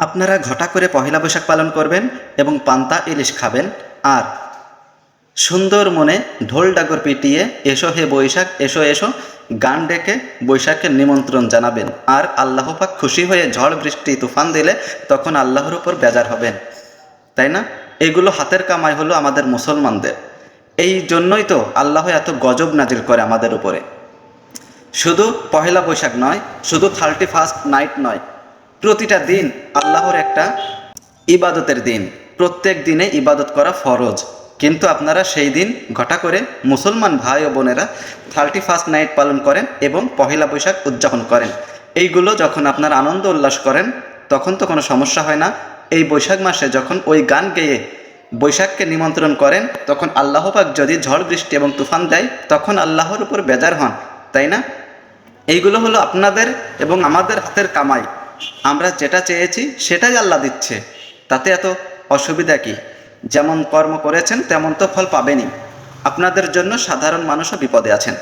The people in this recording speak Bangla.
আপনারা ঘটা করে পহেলা বৈশাখ পালন করবেন এবং পান্তা ইলিশ খাবেন, আর সুন্দর মনে ঢোল ডাগর পিটিয়ে এসো হে বৈশাখ এসো এসো গান ডেকে বৈশাখের নিমন্ত্রণ জানাবেন। আর আল্লাহ পাক খুশি হয়ে ঝড় বৃষ্টি তুফান দিলে তখন আল্লাহর উপর বেজার হবেন, তাই না? এগুলো হাতের কামাই হলো আমাদের মুসলমানদের। এই জন্যই তো আল্লাহ এত গজব নাজিল করে আমাদের উপরে। শুধু পহেলা বৈশাখ নয়, শুধু 31st নাইট নয়, প্রতিটা দিন আল্লাহর একটা ইবাদতের দিন। প্রত্যেক দিনে ইবাদত করা ফরজ, কিন্তু আপনারা সেই দিন ঘটা করে মুসলমান ভাই ও বোনেরা 31st নাইট পালন করেন এবং পহেলা বৈশাখ উদযাপন করেন। এইগুলো যখন আপনারা আনন্দ উল্লাস করেন তখন তো কোনো সমস্যা হয় না। এই বৈশাখ মাসে যখন ওই গান গেয়ে বৈশাখকে নিমন্ত্রণ করেন তখন আল্লাহ পাক যদি ঝড় বৃষ্টি এবং তুফান দেয় তখন আল্লাহর উপর বেজার হন, তাই না? এইগুলো হলো আপনাদের এবং আমাদের হাতের কামাই। আমরা যেটা চেয়েছি সেটাই আল্লাহ দিচ্ছে, তাতে এত অসুবিধা কি? যেমন কর্ম করেছেন তেমন তো ফল পাবেনই। আপনাদের জন্য সাধারণ মানুষও বিপদে আছেন।